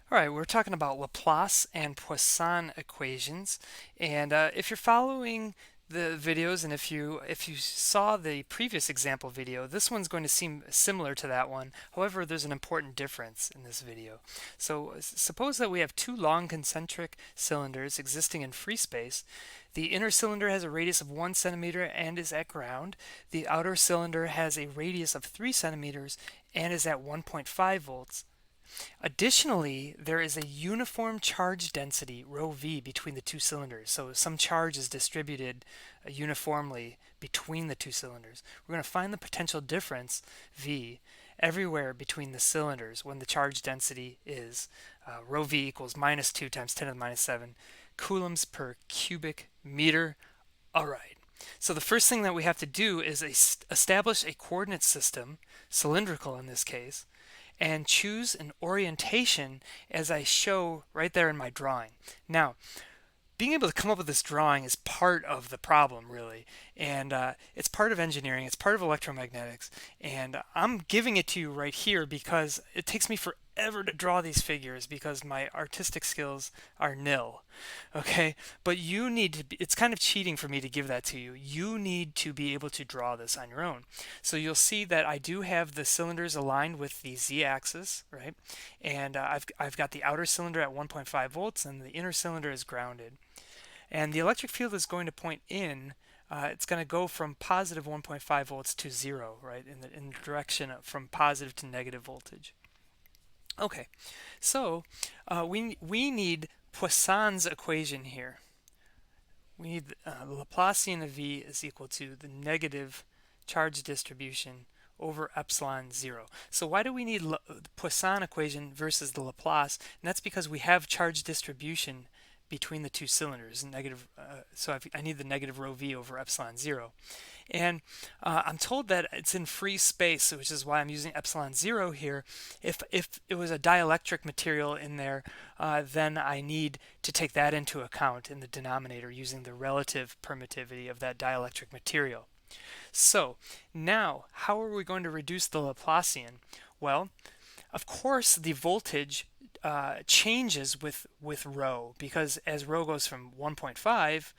All right, we're talking about Laplace and Poisson equations, and if you're following the videos, and if you saw the previous example video, this one's going to seem similar to that one. However, there's an important difference in this video. So suppose that we have two long concentric cylinders existing in free space. The inner cylinder has a radius of 1 centimeter and is at ground. The outer cylinder has a radius of 3 centimeters and is at 1.5 volts. Additionally, there is a uniform charge density, rho v, between the two cylinders. So some charge is distributed uniformly between the two cylinders. We're going to find the potential difference, v, everywhere between the cylinders when the charge density is rho v equals minus 2 times 10 to the minus 7 coulombs per cubic meter. All right. So the first thing that we have to do is establish a coordinate system, cylindrical in this case, and choose an orientation as I show right there in my drawing. Now, being able to come up with this drawing is part of the problem, really, and it's part of engineering, it's part of electromagnetics, and I'm giving it to you right here because it takes me forever to draw these figures because my artistic skills are nil. Okay, but you need to be, it's kind of cheating for me to give that to you. You need to be able to draw this on your own. So you'll see that I do have the cylinders aligned with the z-axis, right? And I've got the outer cylinder at 1.5 volts and the inner cylinder is grounded. And the electric field is going to point in. It's going to go from positive 1.5 volts to 0, right, in the direction from positive to negative voltage. Okay, so we need Poisson's equation here. We need the Laplacian of V is equal to the negative charge distribution over epsilon 0. So why do we need the Poisson equation versus the Laplace? And that's because we have charge distribution between the two cylinders. So I need the negative rho v over epsilon 0. And I'm told that it's in free space, which is why I'm using epsilon 0 here. If it was a dielectric material in there, then I need to take that into account in the denominator using the relative permittivity of that dielectric material. So now, how are we going to reduce the Laplacian? Well, of course, the voltage changes with rho, because as rho goes from 1.5,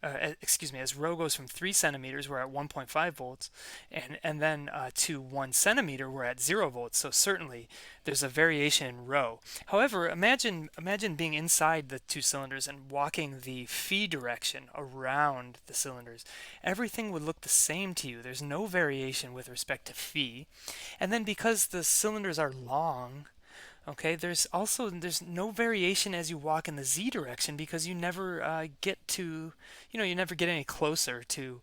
as rho goes from 3 centimeters, we're at 1.5 volts, and then to 1 centimeter, we're at 0 volts. So certainly there's a variation in rho. However, imagine being inside the two cylinders and walking the phi direction around the cylinders. Everything would look the same to you. There's no variation with respect to phi. And then because the cylinders are long, okay, there's no variation as you walk in the z direction because you never you never get any closer to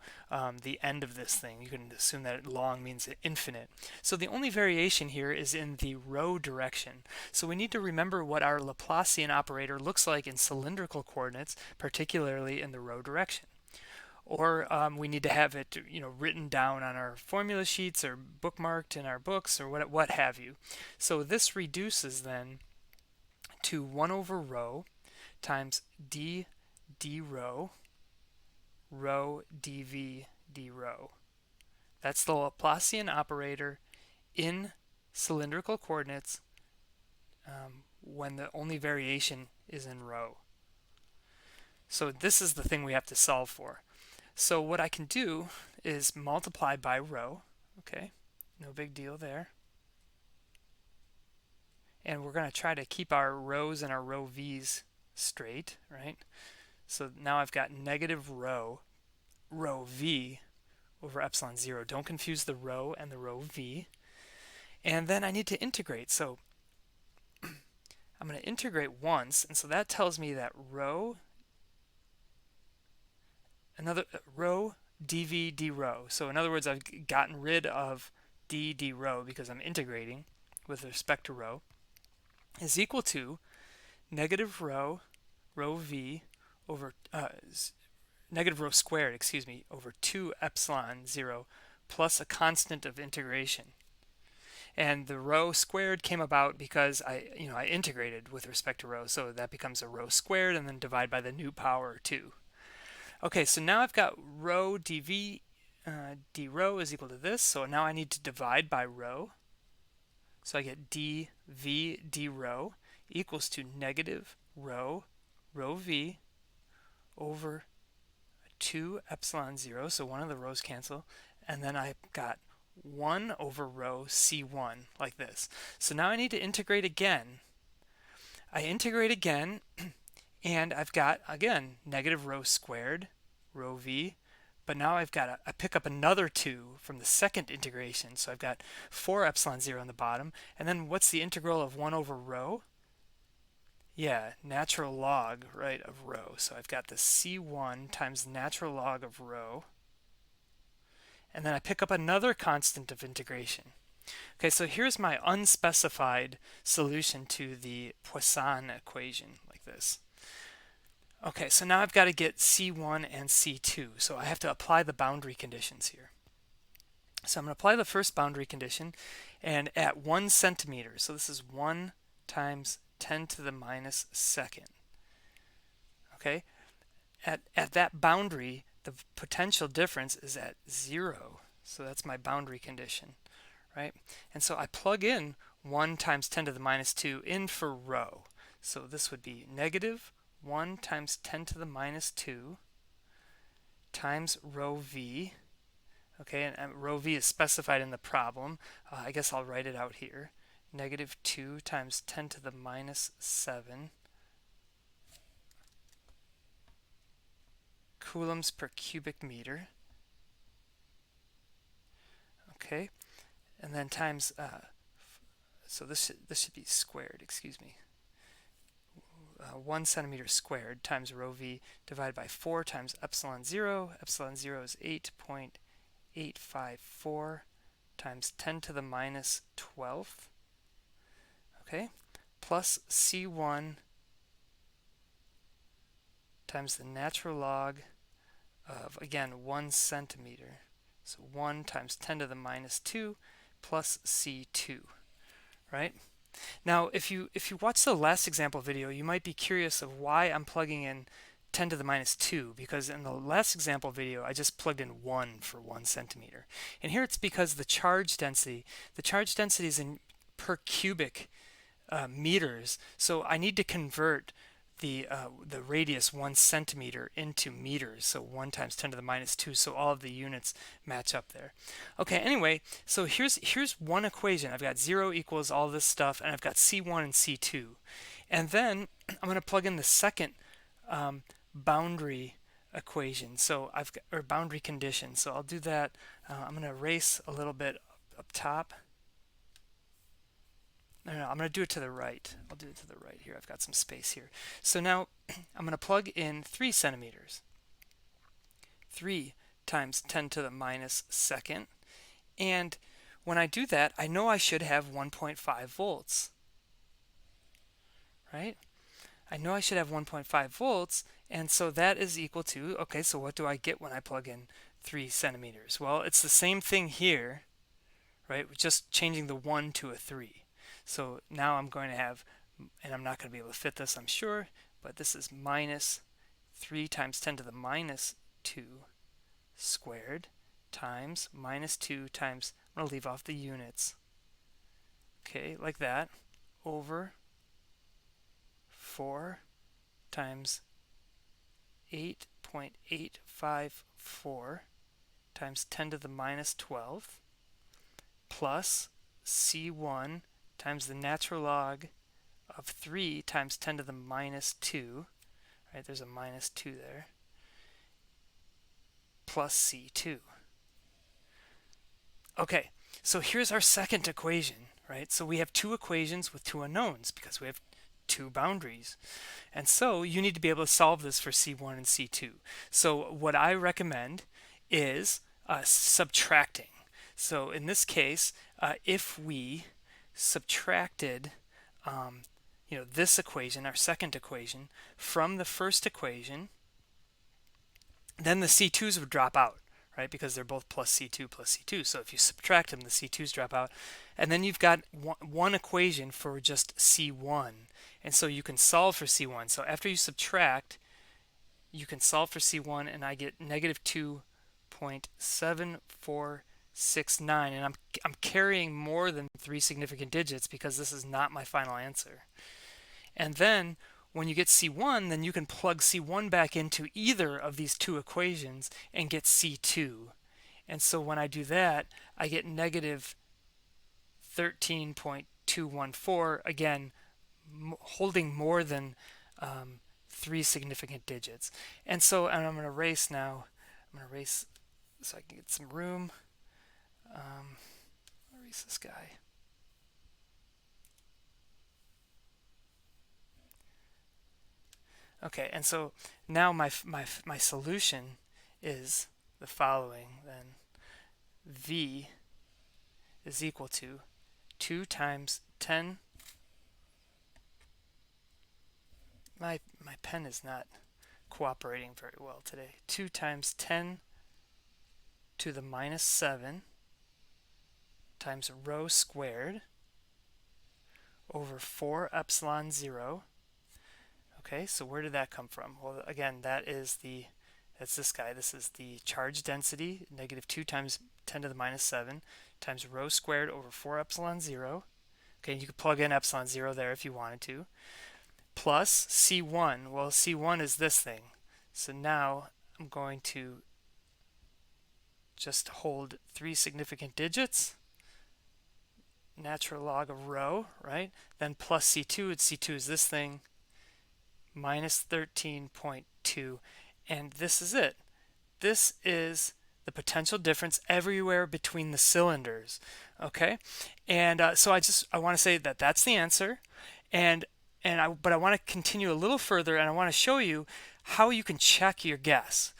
the end of this thing. You can assume that long means infinite. So the only variation here is in the rho direction. So we need to remember what our Laplacian operator looks like in cylindrical coordinates, particularly in the rho direction. Or we need to have it, written down on our formula sheets or bookmarked in our books or what have you. So this reduces then to 1 over rho times d rho dv d rho. That's the Laplacian operator in cylindrical coordinates when the only variation is in rho. So this is the thing we have to solve for. So what I can do is multiply by rho, okay, no big deal there. And we're going to try to keep our rho's and our rho v's straight, right? So now I've got negative rho v over epsilon 0. Don't confuse the rho and the rho v. And then I need to integrate. So I'm going to integrate once, and so that tells me that rho dv d rho. So in other words, I've gotten rid of d rho because I'm integrating with respect to rho, is equal to negative rho v over negative rho squared, over 2 epsilon 0 plus a constant of integration. And the rho squared came about because I integrated with respect to rho, so that becomes a rho squared and then divide by the new power 2. Okay, so now I've got rho dv d rho is equal to this, so now I need to divide by rho. So I get dv d rho equals to negative rho v over 2 epsilon 0, so one of the rows cancel, and then I've got 1 over rho c1 like this. So now I need to integrate again. I integrate again and I've got again negative rho squared rho v, but now I pick up another 2 from the second integration, so I've got 4 epsilon 0 on the bottom, and then what's the integral of 1 over rho? Yeah, natural log, right, of rho. So I've got the c1 times natural log of rho, and then I pick up another constant of integration. Okay, so here's my unspecified solution to the Poisson equation, like this. Okay, so now I've got to get c1 and c2, so I have to apply the boundary conditions here. So I'm going to apply the first boundary condition, and at 1 centimeter, so this is 1 times 10 to the minus second. Okay, at that boundary, the potential difference is at 0. So that's my boundary condition, right? And so I plug in 1 times 10 to the minus 2 in for rho. So this would be negative 1 times 10 to the minus 2 times rho v. Okay, and rho v is specified in the problem. I guess I'll write it out here. Negative 2 times 10 to the minus 7 coulombs per cubic meter. Okay, and then times, so this should be squared, excuse me. 1 centimeter squared times rho v divided by 4 times epsilon 0. Epsilon 0 is 8.854 times 10 to the minus 12th. Okay, plus c1 times the natural log of, again, 1 centimeter. So 1 times 10 to the minus 2 plus c2, right? Now, if you watch the last example video, you might be curious of why I'm plugging in 10 to the minus 2, because in the last example video, I just plugged in 1 for 1 centimeter. And here it's because the charge density is in per cubic meters, so I need to convert the radius 1 centimeter into meters, so 1 times 10 to the minus 2, so all of the units match up there. Okay, anyway, so here's one equation. I've got 0 equals all this stuff, and I've got c1 and c2. And then I'm going to plug in the second boundary equation, so or boundary condition. So I'll do that. I'm going to erase a little bit up top. No, I'm going to do it to the right. I'll do it to the right here. I've got some space here. So now I'm going to plug in 3 centimeters. 3 times 10 to the minus second. And when I do that, I know I should have 1.5 volts. Right? I know I should have 1.5 volts. And so that is equal to, okay, so what do I get when I plug in 3 centimeters? Well, it's the same thing here, right? Just changing the 1 to a 3. So now I'm going to have, and I'm not going to be able to fit this, I'm sure, but this is minus 3 times 10 to the minus 2 squared times minus 2 times, I'm going to leave off the units, okay, like that, over 4 times 8.854 times 10 to the minus 12 plus c1 times the natural log of 3 times 10 to the minus 2, right, there's a minus 2 there, plus c2. Okay, so here's our second equation, right? So we have 2 equations with 2 unknowns because we have 2 boundaries. And so you need to be able to solve this for c1 and c2. So what I recommend is subtracting. So in this case, if we subtracted this equation, our second equation, from the first equation, then the c2's would drop out, right? Because they're both plus c2 plus c2. So if you subtract them, the c2's drop out. And then you've got one equation for just c1. And so you can solve for c1. So after you subtract, you can solve for c1, and I get negative 2.7469, and I'm carrying more than 3 significant digits because this is not my final answer. And then when you get C1, then you can plug C1 back into either of these two equations and get C2. And so when I do that, I get negative 13.214, again, holding more than 3 significant digits. And I'm going to erase now. I'm going to erase so I can get some room. Erase this guy. Okay, and so now my solution is the following then. V is equal to 2 times 10. My pen is not cooperating very well today. 2 times 10 to the minus 7 times rho squared over 4 epsilon 0. Okay, so where did that come from? Well, again, that's this guy. This is the charge density, negative 2 times 10 to the minus 7 times rho squared over 4 epsilon 0. Okay, you could plug in epsilon 0 there if you wanted to. Plus C1. Well, C1 is this thing. So now I'm going to just hold 3 significant digits. Natural log of rho, right? Then plus C2, C2 is this thing, minus 13.2. And this is it. This is the potential difference everywhere between the cylinders. Okay? And so I want to say that that's the answer. But I want to continue a little further, and I want to show you how you can check your guess.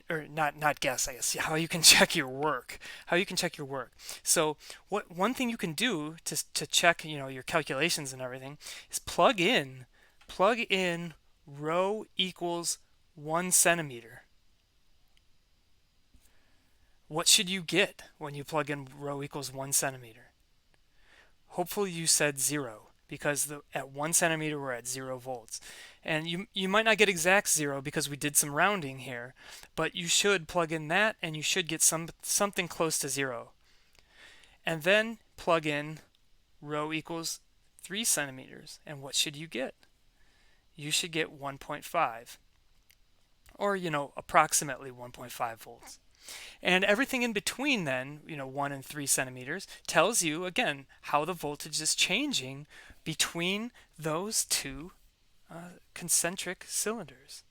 Or not guess, I guess, how you can check your work. So one thing you can do to check, your calculations and everything is plug in rho equals 1 centimeter. What should you get when you plug in rho equals 1 centimeter? Hopefully you said 0, because at 1 centimeter we're at 0 volts. And you might not get exact 0 because we did some rounding here, but you should plug in that and you should get something close to 0. And then plug in rho equals 3 centimeters, and what should you get? You should get 1.5, or approximately 1.5 volts. And everything in between then, 1 and 3 centimeters, tells you, again, how the voltage is changing between those two concentric cylinders.